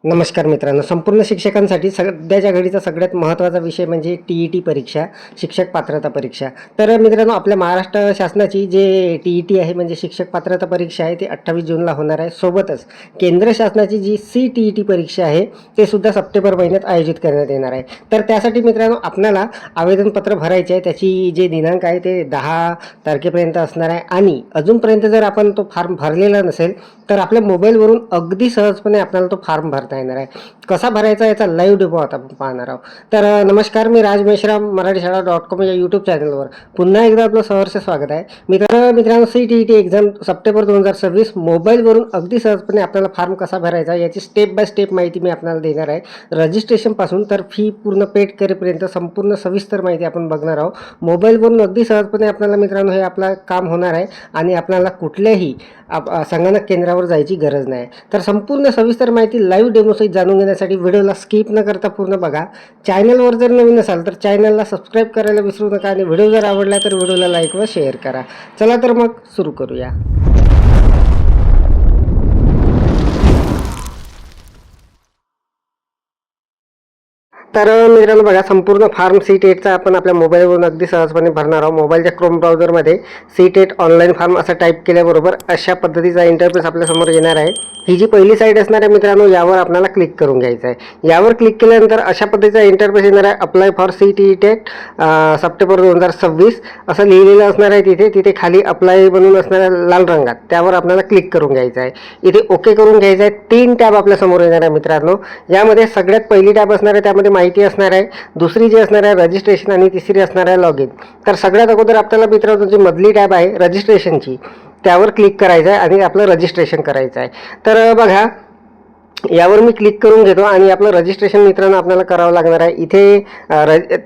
नमस्कार मित्रांनो, संपूर्ण शिक्षकांसाठी सध्याच्या घडीचा सगळ्यात महत्त्वाचा विषय म्हणजे TET परीक्षा, शिक्षक पात्रता परीक्षा. तर मित्रांनो, आपल्या महाराष्ट्र शासनाची जे TET आहे म्हणजे शिक्षक पात्रता परीक्षा आहे, ती 28 जूनला होणार आहे. सोबतच केंद्र शासनाची जी CTET परीक्षा आहे, ते सुद्धा सप्टेंबर महिन्यात आयोजित करण्यात येणार आहे. तर त्यासाठी मित्रांनो, आपल्याला आवेदनपत्र भरायचे आहे. त्याची जे दिनांक आहे ते 10 तारखेपर्यंत असणार आहे आणि अजूनपर्यंत जर आपण तो फॉर्म भरलेला नसेल, तर आपल्या मोबाईलवरून अगदी सहजपणे आपल्याला तो फॉर्म भरता येणार आहे. कसा भरायचा याचा लाईव्ह डेमो आता आपण पाहणार आहोत. तर नमस्कार, मी राज मेश्राम, मराठीशाळा.com या यूट्यूब चॅनलवर पुन्हा एकदा आपलं सहर्ष स्वागत आहे. मित्रांनो, CTET एक्झाम सप्टेंबर 2026 मोबाईलवरून अगदी सहजपणे आपल्याला फॉर्म कसा भरायचा याची स्टेप बाय स्टेप माहिती मी आपल्याला देणार आहे. रजिस्ट्रेशनपासून तर फी पूर्ण पेड करेपर्यंत संपूर्ण सविस्तर माहिती आपण बघणार आहोत. मोबाईलवरून अगदी सहजपणे आपल्याला मित्रांनो हे आपलं काम होणार आहे आणि आपल्याला कुठल्याही संगणक केंद्रावर जायची गरज नाही. तर संपूर्ण सविस्तर माहिती लाईव्ह डेमोसहित जाणून घेण्यासाठी व्हिडिओला स्किप न करता पूर्ण बघा. चॅनलवर जर नवीन असाल तर चॅनलला सबस्क्राईब करायला विसरू नका आणि व्हिडिओ जर आवडला तर व्हिडिओला लाईक व शेअर करा. चला तर मग सुरू करूया. तर मित्रांनो बघा, संपूर्ण फॉर्म CTETचा आपण आपल्या मोबाईलवरून अगदी सहजपणे भरणार आहोत. मोबाईलच्या क्रोम ब्राउझरमध्ये CTET ऑनलाईन फॉर्म असं टाईप केल्याबरोबर अशा पद्धतीचा इंटरफेस आपल्यासमोर येणार आहे. ही जी पहिली साईट असणार आहे मित्रांनो, यावर आपल्याला क्लिक करून घ्यायचं आहे. यावर क्लिक केल्यानंतर अशा पद्धतीचा इंटरफेस येणार आहे. अप्लाय फॉर CTET सप्टेंबर 2026 असं लिहिलेलं असणार आहे. तिथे खाली अप्लाय बनून असणार आहे लाल रंगात, त्यावर आपल्याला क्लिक करून घ्यायचं आहे. इथे ओके करून घ्यायचं आहे. 3 टॅब आपल्यासमोर येणार आहे मित्रांनो. यामध्ये सगळ्यात पहिली टॅब असणार आहे, त्यामध्ये माहिती असणार आहे. दुसरी जी असणार आहे रजिस्ट्रेशन आणि तिसरी असणार आहे लॉग इन. तर सगळ्यात अगोदर आपल्याला मित्रांनो जी मधली टॅब आहे रजिस्ट्रेशनची, त्यावर क्लिक करायचं आहे आणि आपलं रजिस्ट्रेशन करायचं आहे. तर बघा, यावर मी क्लिक करून घेतो आणि आपलं रजिस्ट्रेशन मित्रांनो आपल्याला करावं लागणार आहे.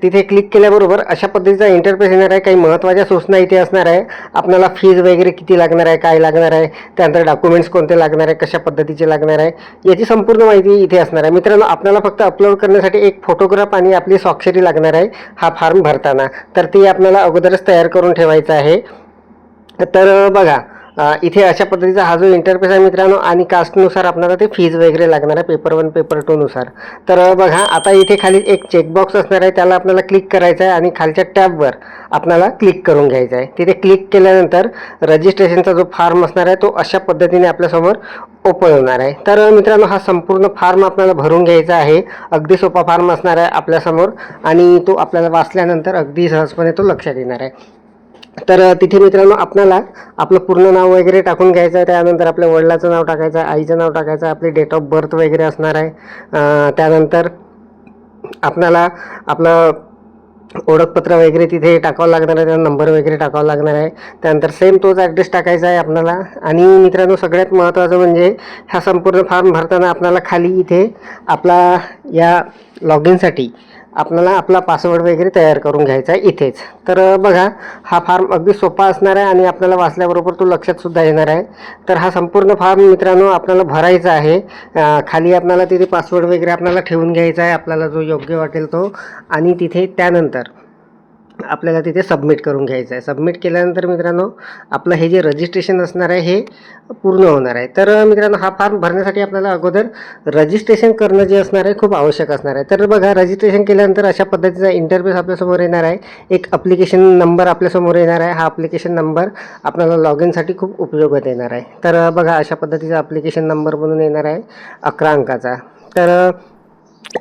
तिथे क्लिक केल्याबरोबर अशा पद्धतीचा इंटरफेस येणार आहे. काही महत्त्वाच्या सूचना इथे असणार आहे. आपल्याला फीज वगैरे किती लागणार आहे, काय लागणार आहे, त्यानंतर डॉक्युमेंट्स कोणते लागणार आहे, कशा पद्धतीचे लागणार आहे, याची संपूर्ण माहिती इथे असणार आहे. मित्रांनो, आपल्याला फक्त अपलोड करण्यासाठी एक फोटोग्राफ आणि आपली स्वाक्षरी लागणार आहे हा फॉर्म भरताना. तर ती आपल्याला अगोदरच तयार करून ठेवायचं आहे. तर बघा, इथे अशा पद्धतीचा हा जो इंटरफेस आहे मित्रांनो, आणि कास्टनुसार आपल्याला ते फीज वगैरे लागणार आहे पेपर 1 पेपर 2 नुसार. तर बघा, आता इथे खाली एक चेकबॉक्स असणार आहे, त्याला आपल्याला क्लिक करायचं आहे आणि खालच्या टॅबवर आपल्याला क्लिक करून घ्यायचं आहे. तिथे क्लिक केल्यानंतर रजिस्ट्रेशनचा जो फॉर्म असणार आहे तो अशा पद्धतीने आपल्यासमोर ओपन होणार आहे. तर मित्रांनो, हा संपूर्ण फॉर्म आपल्याला भरून घ्यायचा आहे. अगदी सोपा फॉर्म असणार आहे आपल्यासमोर आणि तो आपल्याला वाचल्यानंतर अगदी सहजपणे तो लक्षात येणार आहे. तर तिथे मित्रांनो आपल्याला आपलं पूर्ण नाव वगैरे टाकून घ्यायचं आहे. त्यानंतर आपल्या वडिलाचं नाव टाकायचं आहे, आईचं नाव टाकायचं आहे, आपली डेट ऑफ बर्थ वगैरे असणार आहे. त्यानंतर आपल्याला आपलं ओळखपत्र वगैरे तिथे टाकावं लागणार आहे, त्याचा नंबर वगैरे टाकावा लागणार आहे. त्यानंतर सेम तोच ॲड्रेस टाकायचा आहे आपल्याला. आणि मित्रांनो, सगळ्यात महत्त्वाचं म्हणजे हा संपूर्ण फॉर्म भरताना आपल्याला खाली इथे आपला या लॉग इनसाठी आपल्याला आपला पासवर्ड वगैरे तयार करून घ्यायचा आहे इथेच. तर बघा, हा फॉर्म अगदी सोपा असणार आहे आणि आपल्याला वाचल्याबरोबर तो लक्षातसुद्धा येणार आहे. तर हा संपूर्ण फॉर्म मित्रांनो आपल्याला भरायचा आहे. खाली आपल्याला तिथे पासवर्ड वगैरे आपल्याला ठेवून घ्यायचा आहे, आपल्याला जो योग्य वाटेल तो. आणि तिथे त्यानंतर आपल्याला तिथे सबमिट करून घ्यायचं आहे. सबमिट केल्यानंतर मित्रांनो आपलं हे जे रजिस्ट्रेशन असणार आहे हे पूर्ण होणार आहे. तर मित्रांनो, हा फॉर्म भरण्यासाठी आपल्याला अगोदर रजिस्ट्रेशन करणं जे असणार आहे खूप आवश्यक असणार आहे. तर बघा, रजिस्ट्रेशन केल्यानंतर अशा पद्धतीचा इंटरफेस आपल्यासमोर येणार आहे. एक ॲप्लिकेशन नंबर आपल्यासमोर येणार आहे. हा ॲप्लिकेशन नंबर आपल्याला लॉग इनसाठी खूप उपयोगात येणार आहे. तर बघा, अशा पद्धतीचा ॲप्लिकेशन नंबर बनून येणार आहे 11 अंकाचा. तर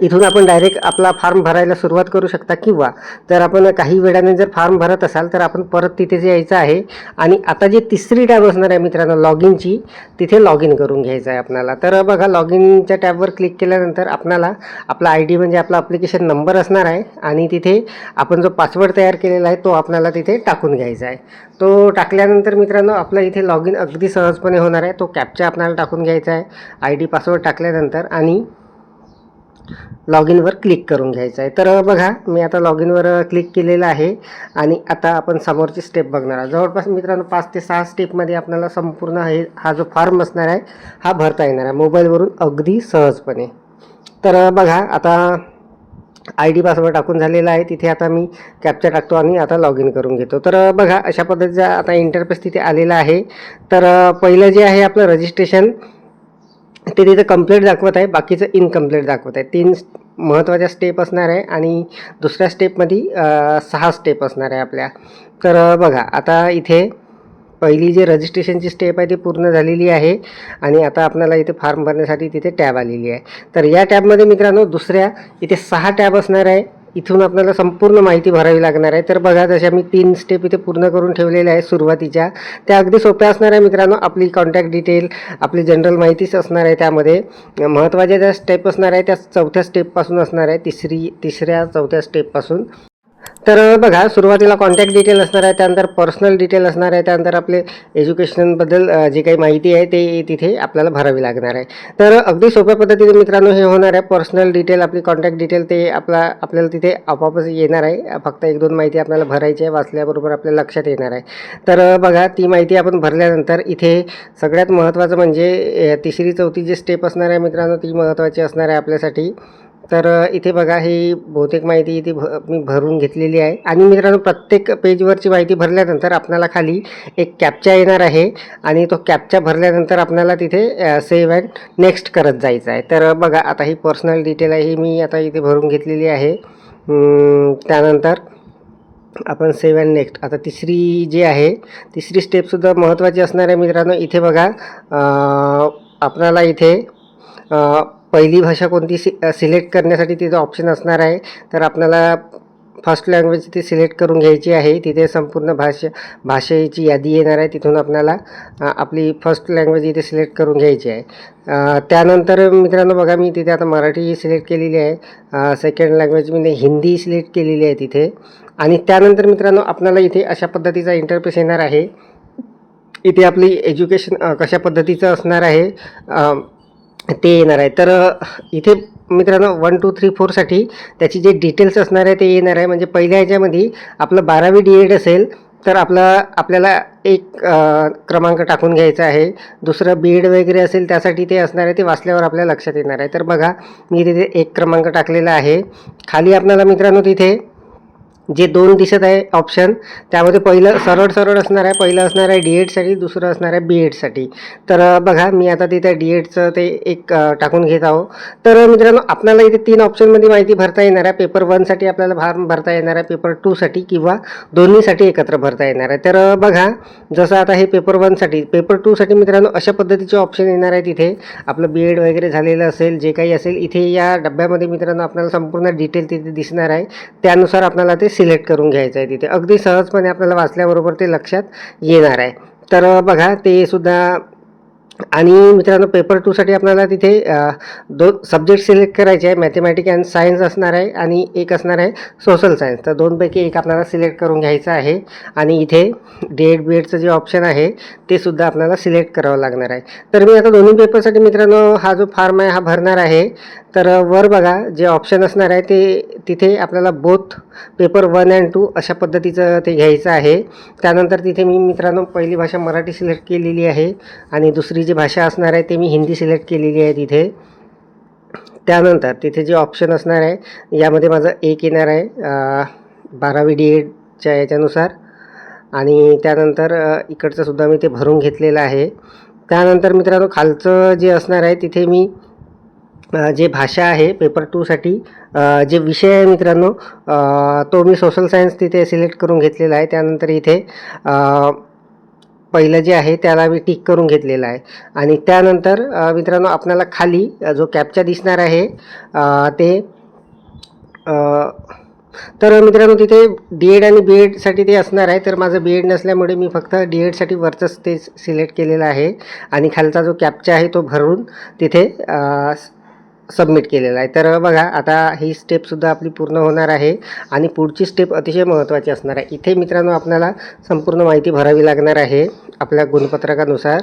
इथून आपण डायरेक्ट आपला फॉर्म भरायला सुरुवात करू शकता, किंवा जर आपण काही वेळाने जर फॉर्म भरत असाल तर आपण परत तिथेच यायचं आहे आणि आता जी तिसरी टॅब असणार आहे मित्रांनो लॉग इनची, तिथे लॉग इन करून घ्यायचं आहे आपल्याला. तर बघा, लॉग इनच्या टॅबवर क्लिक केल्यानंतर आपल्याला आपला ID म्हणजे आपला ॲप्लिकेशन नंबर असणार आहे आणि तिथे आपण जो पासवर्ड तयार केलेला आहे तो आपल्याला तिथे टाकून घ्यायचा आहे. तो टाकल्यानंतर मित्रांनो आपला इथे लॉग इन अगदी सहजपणे होणार आहे. तो कॅप्चा आपल्याला टाकून घ्यायचा आहे ID पासवर्ड टाकल्यानंतर आणि लॉग इनवर क्लिक करून घ्यायचं आहे. तर बघा, मी आता लॉग इनवर क्लिक केलेलं आहे आणि आता आपण समोरची स्टेप बघणार आहोत. जवळपास मित्रांनो 5 ते 6 स्टेपमध्ये आपल्याला संपूर्ण हा जो फॉर्म असणार आहे हा भरता येणार आहे मोबाईलवरून अगदी सहजपणे. तर बघा, आता ID पासवर्ड टाकून झालेला आहे. तिथे आता मी कॅप्चा टाकतो आणि आता लॉग इन करून घेतो. तर बघा, अशा पद्धतीचा आता इंटरफेस तिथे आलेला आहे. तर पहिलं जे आहे आपलं रजिस्ट्रेशन ते तिथे कंप्लीट दाखवत आहे, बाकीचं इनकम्प्लीट दाखवत आहे. 3 महत्त्वाच्या स्टेप असणार आहे आणि दुसऱ्या स्टेपमध्ये 6 स्टेप असणार आहे आपल्या. तर बघा आता इथे पहिली जी रजिस्ट्रेशनची स्टेप आहे ती पूर्ण झालेली आहे आणि आता आपल्याला इथे फॉर्म भरण्यासाठी तिथे टॅब आलेली आहे. तर या टॅबमध्ये मित्रांनो दुसऱ्या इथे 6 टॅब असणार आहे. इथून आपल्याला संपूर्ण माहिती भरावी लागणार आहे. तर बघा जशा मी 3 स्टेप इथे पूर्ण करून ठेवलेल्या आहे सुरुवातीच्या, त्या अगदी सोप्या असणार आहे मित्रांनो. आपली कॉन्टॅक्ट डिटेल, आपली जनरल माहितीच असणार आहे. त्यामध्ये महत्त्वाच्या ज्या स्टेप असणार आहे त्या 4थ्या स्टेपपासून असणार आहे, तिसऱ्या 4थ्या स्टेपपासून. तर बघा सुरुवातीला कॉन्टॅक्ट डिटेल असणार आहे, त्यानंतर पर्सनल डिटेल असणार आहे, त्यानंतर आपले एज्युकेशनबद्दल जे काही माहिती आहे ते तिथे आपल्याला भरावी लागणार आहे. तर अगदी सोप्या पद्धतीने मित्रांनो हे होणार आहे. पर्सनल डिटेल, आपली कॉन्टॅक्ट डिटेल ते आपल्याला तिथे आपोआपच येणार आहे. फक्त 1-2 माहिती आपल्याला भरायची आहे, वाचल्याबरोबर आपल्या लक्षात येणार आहे. तर बघा ती माहिती आपण भरल्यानंतर इथे सगळ्यात महत्त्वाचं म्हणजे 3री-4थी जी स्टेप असणार आहे मित्रांनो ती महत्त्वाची असणार आहे आपल्यासाठी. तर इथे बघा ही बहुतेक माहिती इथे मी भरून घेतलेली आहे आणि मित्रांनो प्रत्येक पेजवरची माहिती भरल्यानंतर आपल्याला खाली एक कॅप्चा येणार आहे आणि तो कॅप्चा भरल्यानंतर आपल्याला तिथे सेव्ह अँड नेक्स्ट करत जायचं आहे. तर बघा आता ही पर्सनल डिटेल आहे, ही मी आता इथे भरून घेतलेली आहे. त्यानंतर आपण सेव्ह अँड नेक्स्ट. आता तिसरी जी आहे, तिसरी स्टेपसुद्धा महत्त्वाची असणार आहे मित्रांनो. इथे बघा आपल्याला इथे पहिली भाषा कोणती सिलेक्ट करण्यासाठी तिथं ऑप्शन असणार आहे. तर आपल्याला फर्स्ट लँग्वेज ती सिलेक्ट करून घ्यायची आहे. तिथे संपूर्ण भाषेची यादी येणार आहे, तिथून आपल्याला आपली फर्स्ट लँग्वेज इथे सिलेक्ट करून घ्यायची आहे. त्यानंतर मित्रांनो बघा मी तिथे आता मराठी सिलेक्ट केलेली आहे. सेकंड लँग्वेज मी हिंदी सिलेक्ट केलेली आहे तिथे. आणि त्यानंतर मित्रांनो आपल्याला इथे अशा पद्धतीचा इंटरफेस येणार आहे. इथे आपली एज्युकेशन कशा पद्धतीचं असणार आहे ते येणार आहे. तर इथे मित्रांनो 1, 2, 3, 4साठी त्याची जे डिटेल्स असणार आहे ते येणार आहे. म्हणजे पहिल्या ह्याच्यामध्ये आपलं 12वी D.Ed असेल तर आपल्याला एक क्रमांक टाकून घ्यायचा आहे. दुसरं B.Ed वगैरे असेल त्यासाठी ते असणार आहे, ते वाचल्यावर आपल्या लक्षात येणार आहे. तर बघा मी तिथे 1 क्रमांक टाकलेला आहे. खाली आपल्याला मित्रांनो तिथे जे 2 दिसत आहे ऑप्शन, त्यामध्ये पहिलं सरळ असणार आहे. पहिलं असणार आहे D.Edसाठी, दुसरं असणार आहे B.Edसाठी. तर बघा मी आता तिथे D.Edचं ते एक टाकून घेत आहो. तर मित्रांनो आपल्याला इथे 3 ऑप्शनमध्ये माहिती भरता येणार आहे. पेपर 1साठी आपल्याला फॉर्म भरता येणार आहे, पेपर 2साठी किंवा दोन्हीसाठी एकत्र भरता येणार आहे. तर बघा जसं आता हे पेपर 1साठी, पेपर 2साठी मित्रांनो अशा पद्धतीचे ऑप्शन येणार आहे. तिथे आपलं B.Ed वगैरे झालेलं असेल, जे काही असेल, इथे या डब्यामध्ये मित्रांनो आपल्याला संपूर्ण डिटेल तिथे दिसणार आहे. त्यानुसार आपल्याला ते सिलेक्ट करून घ्यायचं आहे. तिथे अगदी सहजपणे आपल्याला वाचल्याबरोबर ते लक्षात येणार आहे. तर बघा ते सुद्धा. आणि मित्रांनो पेपर 2साठी आपल्याला तिथे 2 सब्जेक्ट सिलेक्ट करायचे आहे. मॅथमॅटिक्स अँड सायन्स असणार आहे आणि एक असणार आहे सोशल सायन्स. तर 2पैकी एक आपल्याला सिलेक्ट करून घ्यायचं आहे. आणि इथे D.Ed B.Edचं जे ऑप्शन आहे ते सुद्धा आपल्याला सिलेक्ट करावं लागणार आहे. तर मी आता दोन्ही पेपरसाठी मित्रांनो हा जो फॉर्म आहे हा भरणार आहे. तर वर बघा जे ऑप्शन असणार आहे ते तिथे आपल्याला बोथ पेपर 1 and 2 अशा पद्धतीचं ते घ्यायचं आहे. त्यानंतर तिथे मी मित्रांनो पहिली भाषा मराठी सिलेक्ट केलेली आहे आणि दुसरी जी भाषा असणार आहे ते मी हिंदी सिलेक्ट केलेली आहे तिथे. त्यानंतर तिथे जे ऑप्शन असणार आहे यामध्ये माझं 1 येणार आहे 12वी D.Edच्या याच्यानुसार. आणि त्यानंतर इकडचं सुद्धा मी ते भरून घेतलेलं आहे. त्यानंतर मित्रांनो खालचं जे असणार आहे तिथे मी जे भाषा आहे पेपर 2साठी जे विषय आहे मित्रांनो तो मी सोशल सायन्स तिथे सिलेक्ट करून घेतलेला आहे. त्यानंतर इथे पहिलं जे आहे त्याला मी टिक करून घेतलेलं आहे. आणि त्यानंतर मित्रांनो आपल्याला खाली जो कॅप्चा दिसणार आहे ते तर मित्रांनो तिथे D.Ed आणि B.Edसाठी ते असणार आहे. तर माझं B.Ed नसल्यामुळे मी फक्त D.Edसाठी वरचंच ते सिलेक्ट केलेलं आहे आणि खालचा जो कॅप्चा आहे तो भरून तिथे सबमिट केलेला आहे. तर बघा आता ही स्टेपसुद्धा आपली पूर्ण होणार आहे आणि पुढची स्टेप अतिशय महत्त्वाची असणार आहे. इथे मित्रांनो आपल्याला संपूर्ण माहिती भरावी लागणार आहे आपल्या गुणपत्रकानुसार.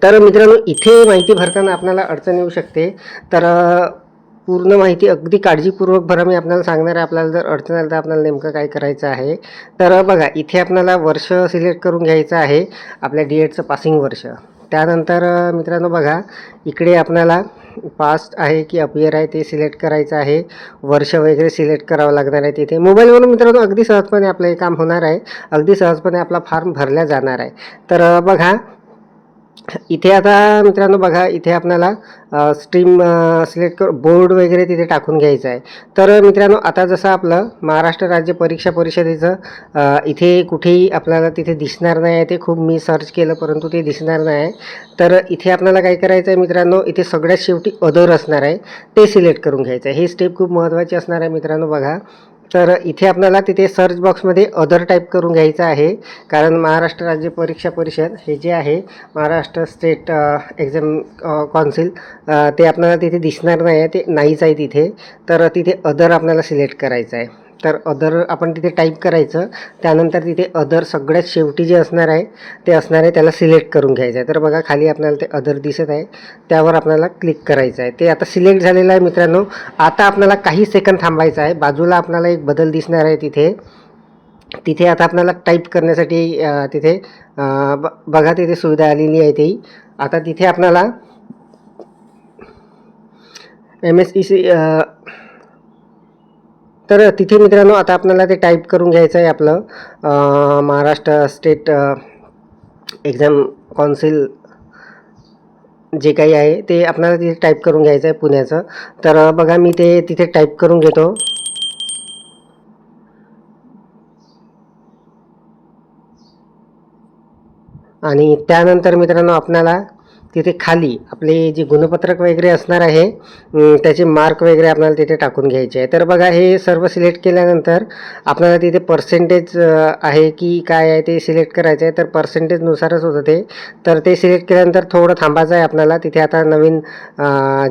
तर मित्रांनो इथे माहिती भरताना आपल्याला अडचण येऊ शकते. तर पूर्ण माहिती अगदी काळजीपूर्वक भरा. मी आपल्याला सांगणार आहे. आपल्याला जर अडचण आली तर आपल्याला नेमकं काय करायचं आहे. तर बघा इथे आपल्याला वर्ष सिलेक्ट करून घ्यायचं आहे, आपल्या D.Edचं पासिंग वर्ष. त्यानंतर मित्रांनो बघा इकडे आपल्याला पास्ट आहे की अपीयर आहे ते सिलेक्ट करायचं आहे. वर्ष वगैरे सिलेक्ट करावं लागणार आहे तिथे. मोबाईलवरून मित्रांनो अगदी सहजपणे आपलं हे काम होणार आहे. अगदी सहजपणे आपला फॉर्म भरला जाणार आहे. तर बघा इथे आता मित्रांनो बघा, इथे आपल्याला स्ट्रीम सिलेक्ट कर बोर्ड वगैरे तिथे टाकून घ्यायचं आहे. तर मित्रांनो आता जसं आपलं महाराष्ट्र राज्य परीक्षा परिषदेचं इथे कुठेही आपल्याला तिथे दिसणार नाही आहे. ते खूप मी सर्च केलं परंतु ते दिसणार नाही आहे. तर इथे आपल्याला काय करायचं आहे मित्रांनो, इथे सगळ्यात शेवटी अदर असणार आहे, ते सिलेक्ट करून घ्यायचं आहे. ही स्टेप खूप महत्त्वाची असणार आहे मित्रांनो बघा. तर इथे आपल्याला तिथे सर्च बॉक्समध्ये अदर टाईप करून घ्यायचं आहे, कारण महाराष्ट्र राज्य परीक्षा परिषद हे जे आहे महाराष्ट्र स्टेट एक्झाम कौन्सिल ते आपल्याला तिथे दिसणार नाही आहे, ते नाहीच आहे तिथे. तर तिथे अदर आपल्याला सिलेक्ट करायचं आहे. तर अदर आपण तिथे टाईप करायचं, त्यानंतर तिथे अदर सगळ्यात शेवटी जे असणार आहे ते असणार आहे, त्याला सिलेक्ट करून घ्यायचं आहे. तर बघा खाली आपल्याला ते अदर दिसत आहे, त्यावर आपल्याला क्लिक करायचं आहे. ते आता सिलेक्ट झालेलं आहे मित्रांनो. आता आपल्याला काही सेकंद थांबायचं आहे. बाजूला आपल्याला एक बदल दिसणार आहे तिथे. तिथे आता आपल्याला टाईप करण्यासाठी तिथे बघा तिथे सुविधा आलेली आहे ती. आता तिथे आपल्याला MSEC तर तिथे मित्रांनो आता आपल्याला ते टाईप करून घ्यायचं आहे आपलं महाराष्ट्र स्टेट एक्झाम कौन्सिल जे काही आहे ते आपल्याला तिथे टाईप करून घ्यायचं आहे पुण्याचं. तर बघा मी ते तिथे टाईप करून घेतो. आणि त्यानंतर मित्रांनो आपल्याला तिथे खाली आपले जे गुणपत्रक वगैरे असणार आहे त्याचे मार्क वगैरे आपल्याला तिथे टाकून घ्यायचे आहे. तर बघा हे सर्व सिलेक्ट केल्यानंतर आपल्याला तिथे पर्सेंटेज आहे की काय आहे ते सिलेक्ट करायचं आहे. तर पर्सेंटेजनुसारच होतं ते. तर ते सिलेक्ट केल्यानंतर थोडं थांबायचं आहे आपल्याला. तिथे आता नवीन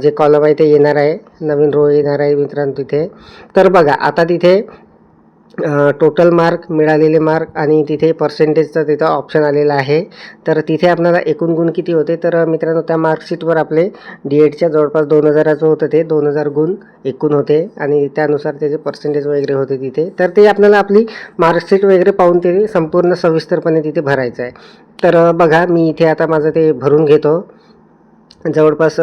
जे कॉलम आहे ते येणार आहे, नवीन रो येणार आहे मित्रांनो तिथे. तर बघा आता तिथे टोटल मार्क, मिळालेले मार्क आणि तिथे पर्सेंटेजचं तिथं ऑप्शन आलेलं आहे. तर तिथे आपल्याला एकूण गुण किती होते, तर मित्रांनो त्या मार्कशीटवर आपले D.EDच्या जवळपास 2000चं होतं, ते 2000 गुण एकूण होते आणि त्यानुसार त्याचे पर्सेंटेज वगैरे होते तिथे. तर ते आपल्याला आपली मार्कशीट वगैरे पाहून ते संपूर्ण सविस्तरपणे तिथे भरायचं आहे. तर बघा मी इथे आता माझं ते भरून घेतो. जवळपास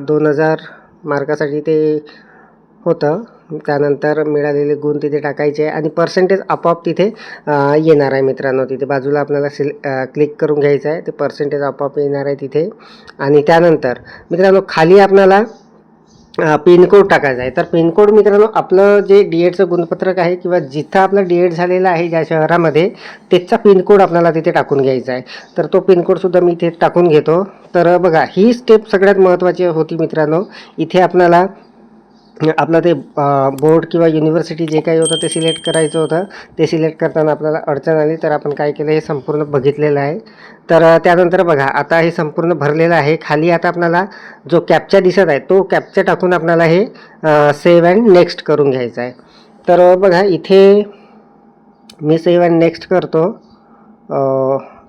2000 मार्कासाठी ते होतं. त्यानंतर मिळालेले गुण तिथे टाकायचे आणि पर्सेंटेज आपोआप तिथे येणार आहे मित्रांनो. तिथे बाजूला आपल्याला क्लिक करून घ्यायचं आहे, ते पर्सेंटेज आपोआप येणार आहे तिथे. आणि त्यानंतर मित्रांनो खाली आपल्याला पिनकोड टाकायचा आहे. तर पिनकोड मित्रांनो आपलं जे D.EDचं गुणपत्रक आहे किंवा जिथं आपलं D.ED झालेलं आहे ज्या शहरामध्ये, त्याचा पिनकोड आपल्याला तिथे टाकून घ्यायचा आहे. तर तो पिनकोडसुद्धा मी इथे टाकून घेतो. तर बघा ही स्टेप सगळ्यात महत्त्वाची होती मित्रांनो. इथे आपल्याला आपलं ते बोर्ड किंवा युनिव्हर्सिटी जे काही होतं ते सिलेक्ट करायचं होतं. ते सिलेक्ट करताना आपल्याला अडचण आली, तर आपण काय केलं हे संपूर्ण बघितलेलं आहे. तर त्यानंतर बघा आता हे संपूर्ण भरलेलं आहे. खाली आता आपल्याला जो कॅप्चा दिसत आहे तो कॅप्चा टाकून आपल्याला हे सेव्ह अँड नेक्स्ट करून घ्यायचं आहे. तर बघा इथे मी सेव्ह अँड नेक्स्ट करतो.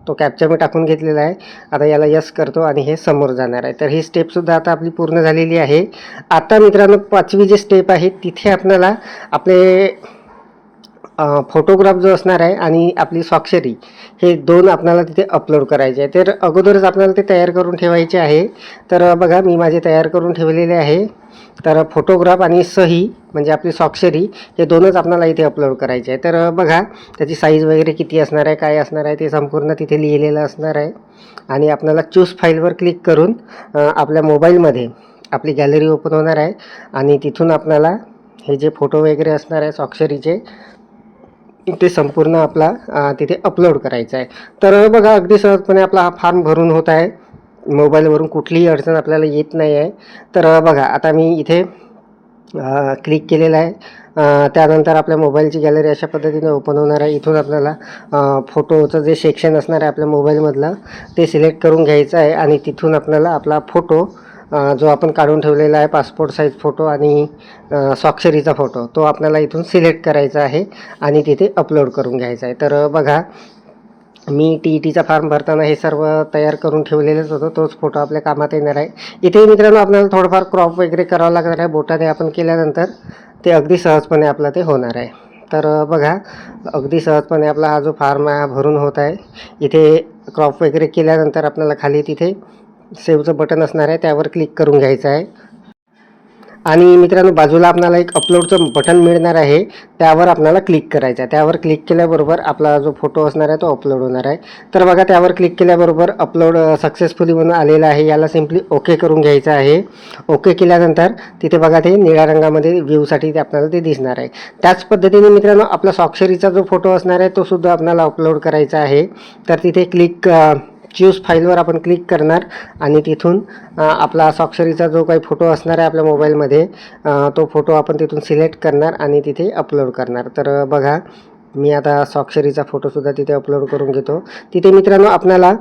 तो कॅप्चा मी टाकून घेतलेला आहे. आता याला यस करतो आणि हे समोर जाणार आहे. तर ही स्टेपसुद्धा आता आपली पूर्ण झालेली आहे. आता मित्रांनो 5वी जी स्टेप आहे तिथे आपल्याला आपले फोटोग्राफ जो असणार आहे आणि आपली स्वाक्षरी हे 2 आपल्याला तिथे अपलोड करायचे आहे. तर अगोदरच आपल्याला ते तयार करून ठेवायचे आहे. तर बघा मी माझे तयार करून ठेवलेले आहे. तर फोटोग्राफ आणि सही म्हणजे आपली स्वाक्षरी हे 2च आपल्याला इथे अपलोड करायचे आहे. तर बघा त्याची साईज वगैरे किती असणार आहे, काय असणार आहे ते संपूर्ण तिथे लिहिलेलं असणार आहे. आणि आपल्याला चूज फाईलवर क्लिक करून आपल्या मोबाईलमध्ये आपली गॅलरी ओपन होणार आहे आणि तिथून आपल्याला हे जे फोटो वगैरे असणार आहे स्वाक्षरीचे ते संपूर्ण आपला तिथे अपलोड करायचं आहे. तर बघा अगदी सहजपणे आपला हा फॉर्म भरून होत आहे. मोबाईलवरून कुठलीही अडचण आपल्याला येत नाही आहे. तर बघा आता मी इथे क्लिक केलेलं आहे. त्यानंतर आपल्या मोबाईलची गॅलरी अशा पद्धतीने ओपन होणार आहे. इथून आपल्याला फोटोचं जे सेक्शन असणार आहे आपल्या मोबाईलमधलं ते सिलेक्ट करून घ्यायचं आहे आणि तिथून आपल्याला आपला फोटो जो आपण काढून ठेवलेला आहे पासपोर्ट साईज फोटो आणि स्वाक्षरीचा फोटो तो आपल्याला इथून सिलेक्ट करायचा आहे आणि तिथे अपलोड करून घ्यायचा आहे. तर बघा मी TETचा फॉर्म भरताना हे सर्व तयार करून ठेवलेलंच होतं, तोच फोटो आपल्या कामात येणार आहे. इथे मित्रांनो आपल्याला थोडंफार क्रॉप वगैरे करावं लागणार आहे. बोटाने आपण केल्यानंतर ते अगदी सहजपणे आपलं ते होणार आहे. तर बघा अगदी सहजपणे आपला हा जो फॉर्म आहे भरून होत आहे. इथे क्रॉप वगैरे केल्यानंतर आपल्याला खाली तिथे सेव्हचं बटन असणार आहे, त्यावर क्लिक करून घ्यायचं आहे. आणि मित्रांनो बाजूला आपल्याला एक अपलोडचं बटन मिळणार आहे, त्यावर आपल्याला क्लिक करायचं आहे. त्यावर क्लिक केल्याबरोबर आपला जो फोटो असणार आहे तो अपलोड होणार आहे. तर बघा त्यावर क्लिक केल्याबरोबर अपलोड सक्सेसफुली म्हणून आलेलं आहे. याला सिम्पली ओके करून घ्यायचं आहे. ओके केल्यानंतर तिथे बघा ते निळ्या रंगामध्ये व्ह्यूसाठी ते आपल्याला ते दिसणार आहे. त्याच पद्धतीने मित्रांनो आपला स्वाक्षरीचा जो फोटो असणार आहे तो सुद्धा आपल्याला अपलोड करायचा आहे. तर तिथे चूज फाईलवर आपण क्लिक करणार आणि तिथून आपला स्वाक्षरीचा जो काही फोटो असणार आहे आपल्या मोबाईलमध्ये तो फोटो आपण तिथून सिलेक्ट करणार आणि तिथे अपलोड करणार. तर बघा मी आता स्वाक्षरीचा फोटोसुद्धा तिथे अपलोड करून घेतो. तिथे मित्रांनो आपल्याला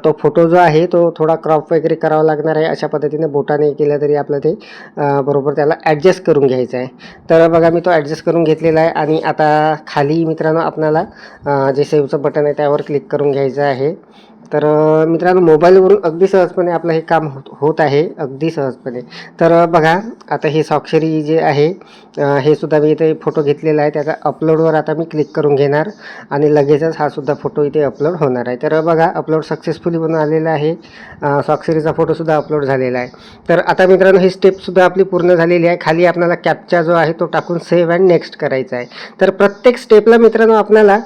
तो फोटो जो आहे तो थोडा क्रॉप वगैरे करावा लागणार आहे. अशा पद्धतीने बोटाने केलं तरी आपलं ते बरोबर त्याला ॲडजस्ट करून घ्यायचं आहे. तर बघा मी तो ॲडजस्ट करून घेतलेला आहे आणि आता खाली मित्रांनो आपल्याला जे सेव्हचं बटन आहे त्यावर क्लिक करून घ्यायचं आहे. तर मित्रांनो मोबाईलवरून अगदी सहजपणे आपलं हे काम होत आहे अगदी सहजपणे. तर बघा आता हे स्वाक्षरी जे आहे हे सुद्धा मी इथे फोटो घेतलेला आहे. त्याचा अपलोडवर आता मी क्लिक करून घेणार आणि लगेचच हा सुद्धा फोटो इथे अपलोड होणार आहे. तर बघा अपलोड सक्सेसफुली बनून आलेला आहे. स्वाक्षरीचा फोटोसुद्धा अपलोड झालेला आहे. तर आता मित्रांनो ही स्टेपसुद्धा आपली पूर्ण झालेली आहे. खाली आपल्याला कॅप्चा जो आहे तो टाकून सेव्ह अँड नेक्स्ट करायचा आहे. तर प्रत्येक स्टेपला मित्रांनो आपल्याला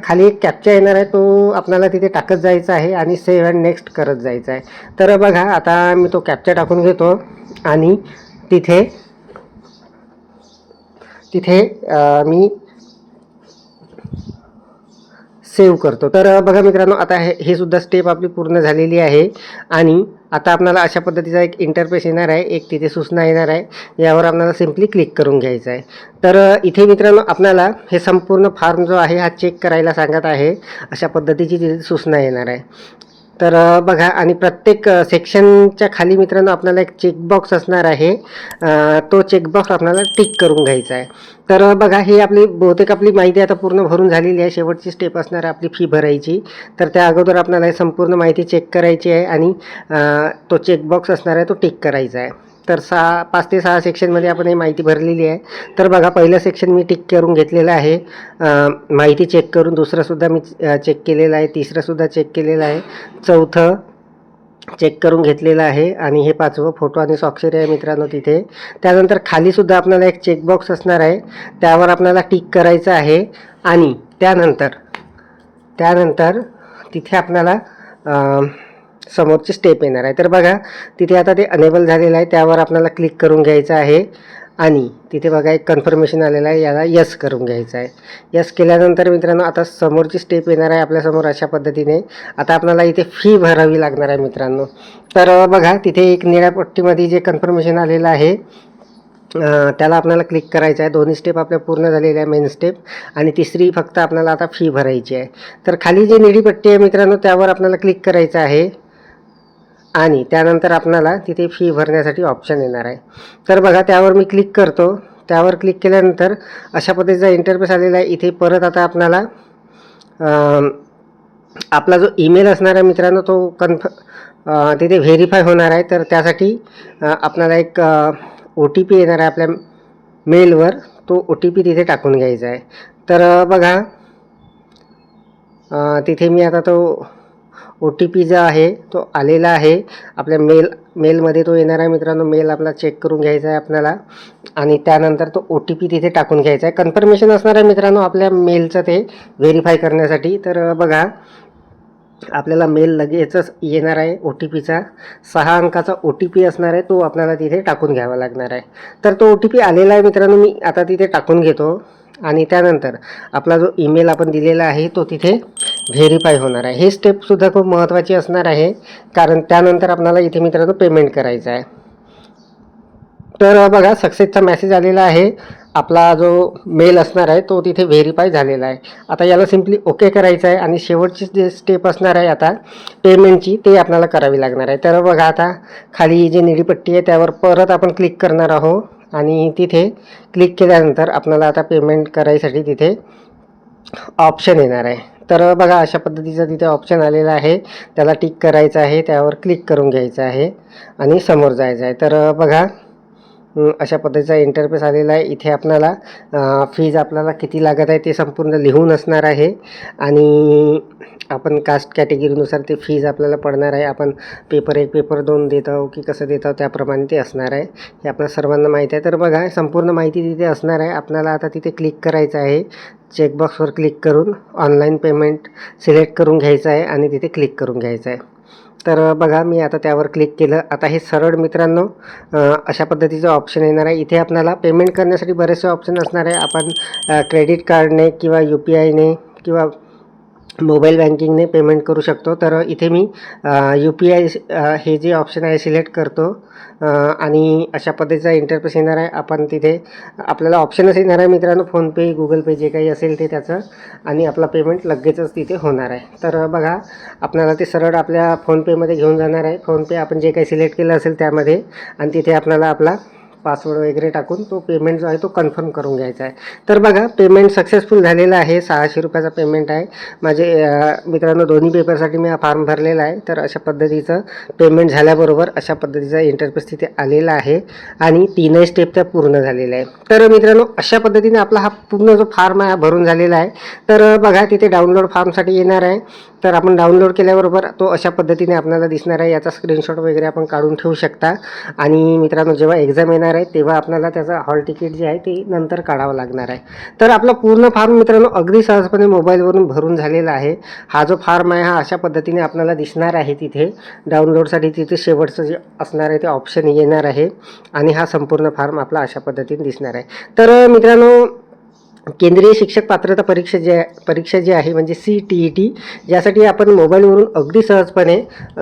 खाली एक कॅप्चा येणार आहे तो आपल्याला तिथे टाकत जायचा आहे आणि सेव्ह अँड नेक्स्ट करत जायचं आहे. तर बघा आता मी तो कॅप्चा टाकून घेतो आणि तिथे मी सेव्ह करतो. तर बघा मित्रांनो आता हे सुद्धा स्टेप आपली पूर्ण झालेली आहे आणि आता आपल्याला अशा पद्धतीचा एक इंटरफेस येणार आहे. एक तिथे सूचना येणार आहे. यावर आपल्याला सिम्पली क्लिक करून घ्यायचं आहे. तर इथे मित्रांनो आपल्याला हे संपूर्ण फॉर्म जो आहे हा चेक करायला सांगत आहे. अशा पद्धतीची तिथे सूचना येणार आहे. तर बघा आणि प्रत्येक सेक्शनच्या खाली मित्रांनो आपल्याला एक चेकबॉक्स असणार आहे. तो चेकबॉक्स आपल्याला टिक करून घ्यायचा आहे. तर बघा ही बहुतेक आपली माहिती आता पूर्ण भरून झालेली आहे. शेवटची स्टेप असणार आहे आपली फी भरायची. तर त्या अगोदर आपल्याला ही संपूर्ण माहिती चेक करायची आहे आणि तो चेकबॉक्स असणार आहे तो टिक करायचा आहे. तर 5 ते 6 सेक्शनमध्ये आपण ही माहिती भरलेली आहे. तर बघा पहिलं सेक्शन मी टिक करून घेतलेलं आहे. माहिती चेक करून दुसरंसुद्धा मी चेक केलेलं आहे. तिसरंसुद्धा चेक केलेलं आहे. चौथं चेक करून घेतलेलं आहे आणि हे 5वं फोटो आणि स्वाक्षरी आहे मित्रांनो तिथे. त्यानंतर खालीसुद्धा आपल्याला एक चेकबॉक्स असणार आहे. त्यावर आपल्याला टिक करायचं आहे आणि त्यानंतर तिथे आपल्याला समोरची स्टेप येणार आहे. तर बघा तिथे आता ते अनेबल झालेलं आहे. त्यावर आपल्याला क्लिक करून घ्यायचं आहे आणि तिथे बघा एक कन्फर्मेशन आलेलं आहे. याला यस करून घ्यायचं आहे. यस केल्यानंतर मित्रांनो आता समोरची स्टेप येणार आहे आपल्यासमोर अशा पद्धतीने. आता आपल्याला इथे फी भरावी लागणार आहे मित्रांनो. तर बघा तिथे एक निळ्या पट्टीमध्ये जे कन्फर्मेशन आलेलं आहे त्याला आपल्याला क्लिक करायचं आहे. दोन्ही स्टेप आपल्या पूर्ण झालेल्या आहे मेन स्टेप आणि तिसरी फक्त आपल्याला आता फी भरायची आहे. तर खाली जी निळी पट्टी आहे मित्रांनो त्यावर आपल्याला क्लिक करायचं आहे आणि त्यानंतर आपल्याला तिथे फी भरण्यासाठी ऑप्शन येणार आहे. तर बघा त्यावर मी क्लिक करतो. त्यावर क्लिक केल्यानंतर अशा पद्धतीचा इंटरफेस आलेला आहे. इथे परत आता आपल्याला आपला जो ईमेल असणार आहे मित्रांनो तो तिथे व्हेरीफाय होणार आहे. तर त्यासाठी आपल्याला एक OTP येणार आहे आपल्या मेलवर. तो OTP तिथे टाकून घ्यायचा आहे. तर बघा तिथे मी आता तो OTP जो आहे तो आलेला आहे आपल्या मेलमध्ये. तो येणार आहे मित्रांनो. मेल आपला चेक करून घ्यायचा आहे आपल्याला आणि त्यानंतर तो OTP तिथे टाकून घ्यायचा आहे. कन्फर्मेशन असणार आहे मित्रांनो आपल्या मेलचं ते व्हेरीफाय करण्यासाठी. तर बघा आपल्याला मेल लगेचच येणार आहे. OTPचा 6 अंकाचा OTP असणार आहे. तो आपल्याला तिथे टाकून घ्यावा लागणार आहे. तर तो OTP आलेला आहे मित्रांनो. मी आता तिथे टाकून घेतो आणि त्यानंतर आपला जो ईमेल आपण दिलेला आहे तो तिथे व्हेरीफाय होणार आहे. हे स्टेपसुद्धा खूप महत्त्वाची असणार आहे कारण त्यानंतर आपल्याला इथे मित्रांनो पेमेंट करायचं आहे. तर बघा सक्सेसचा मेसेज आलेला आहे. आपला जो मेल असणार आहे तो तिथे व्हेरीफाय झालेला आहे. आता याला सिम्पली ओके करायचं आहे आणि शेवटची जे स्टेप असणार आहे आता पेमेंटची ते आपल्याला करावी लागणार आहे. तर बघा आता खाली जी निळी पट्टी आहे त्यावर परत आपण क्लिक करणार आहोत आणि तिथे क्लिक केल्यानंतर आपल्याला आता पेमेंट करायसाठी तिथे ऑप्शन येणार आहे. तर बघा अशा पद्धतीचा तिथे ऑप्शन आलेला आहे. त्याला टिक करायचं आहे. त्यावर क्लिक करून घ्यायचं आहे आणि समोर जायचं आहे. तर बघा अशा पद्धतीचा इंटरफेस आलेला आहे. इथे आपल्याला फीज आपल्याला किती लागत आहे ते संपूर्ण लिहून असणार आहे आणि आपण कास्ट कॅटेगरीनुसार ते फीज आपल्याला पडणार आहे. आपण पेपर 1 पेपर 2 देत आहो की कसं देत आहो त्याप्रमाणे ते असणार आहे. हे आपल्या सर्वांना माहीत आहे. तर बघा संपूर्ण माहिती तिथे असणार आहे. आपल्याला आता तिथे क्लिक करायचं आहे. चेकबॉक्सवर क्लिक करून ऑनलाईन पेमेंट सिलेक्ट करून घ्यायचं आहे आणि तिथे क्लिक करून घ्यायचं आहे. तर बघा मी आता त्यावर क्लिक केलं. आता हे सरळ मित्रांनो अशा पद्धतीचं ऑप्शन येणार आहे. इथे आपल्याला पेमेंट करण्यासाठी बरेचसे ऑप्शन असणार आहे. आपण क्रेडिट कार्डने किंवा UPIने किंवा मोबाईल बँकिंगने पेमेंट करू शकतो. तर इथे मी UPI हे जे ऑप्शन आहे सिलेक्ट करतो आणि अशा पद्धतीचा इंटरफेस येणार आहे. आपण तिथे आपल्याला ऑप्शनच येणार आहे मित्रांनो, फोनपे, गुगल पे जे काही असेल ते त्याचं आणि आपला पेमेंट लगेचच तिथे होणार आहे. तर बघा आपल्याला ते सरळ आपल्या फोनपेमध्ये घेऊन जाणार आहे. फोनपे आपण जे काही सिलेक्ट केलं असेल त्यामध्ये आणि तिथे आपल्याला आपला पासवर्ड वगैरे टाकून तो पेमेंट जो आहे तो कन्फर्म करून घ्यायचा आहे. तर बघा पेमेंट सक्सेसफुल झालेलं आहे. 600 रुपयाचा पेमेंट आहे. माझे मित्रांनो दोन्ही पेपरसाठी मी हा फॉर्म भरलेला आहे. तर अशा पद्धतीचं पेमेंट झाल्याबरोबर अशा पद्धतीचा इंटरफेस तिथे आलेला आहे आणि 3ही स्टेप त्या पूर्ण झालेल्या आहे. तर मित्रांनो अशा पद्धतीने आपला हा पूर्ण जो फॉर्म आहे भरून झालेला आहे. तर बघा तिथे डाउनलोड फॉर्मसाठी येणार आहे. तर आपण डाउनलोड केल्याबरोबर तो अशा पद्धतीने आपल्याला दिसणार आहे. याचा स्क्रीनशॉट वगैरे आपण काढून ठेवू शकता आणि मित्रांनो जेव्हा एक्झाम येणार आहे तेव्हा आपल्याला त्याचा हॉल तिकीट जे आहे ते नंतर काढावं लागणार आहे. तर आपला पूर्ण फॉर्म मित्रांनो अगदी सहजपणे मोबाईलवरून भरून झालेला आहे. हा जो फॉर्म आहे हा अशा पद्धतीने आपल्याला दिसणार आहे. तिथे डाउनलोडसाठी तिथे शेवटचं जे असणार आहे ते ऑप्शन येणार आहे आणि हा संपूर्ण फॉर्म आपला अशा पद्धतीने दिसणार आहे. तर मित्रांनो केंद्रीय शिक्षक पात्रता परीक्षा जी आहे म्हणजे CTET यासाठी आपण मोबाईलवरून अगदी सहजपणे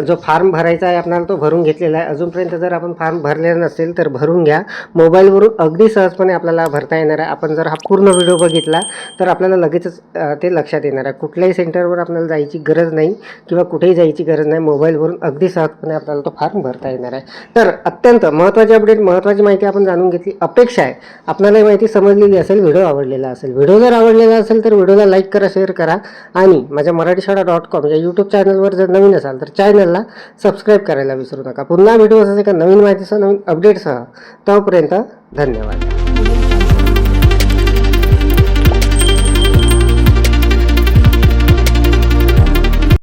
जो फॉर्म भरायचा आहे आपल्याला तो भरून घेतलेला आहे. अजूनपर्यंत जर आपण फॉर्म भरलेला नसेल तर भरून घ्या. मोबाईलवरून अगदी सहजपणे आपल्याला भरता येणार आहे. आपण जर हा पूर्ण व्हिडिओ बघितला तर आपल्याला लगेचच ते लक्षात येणार आहे. कुठल्याही सेंटरवर आपल्याला जायची गरज नाही किंवा कुठेही जायची गरज नाही. मोबाईलवरून अगदी सहजपणे आपल्याला तो फॉर्म भरता येणार आहे. तर अत्यंत महत्त्वाची अपडेट, महत्त्वाची माहिती आपण जाणून घेतली. अपेक्षा आहे आपल्याला ही माहिती समजलेली असेल, व्हिडिओ आवडलेला असेल. व्हिडिओ जर आवडलेला असेल तर व्हिडिओला लाईक करा, शेअर करा आणि माझ्या मराठीशाळा.com या यूट्यूब चॅनलवर जर नवीन असाल तर चॅनलला सबस्क्राईब करायला विसरू नका. पुन्हा व्हिडिओ असेल एका नवीन माहितीसह, नवीन अपडेटसह. तोपर्यंत धन्यवाद.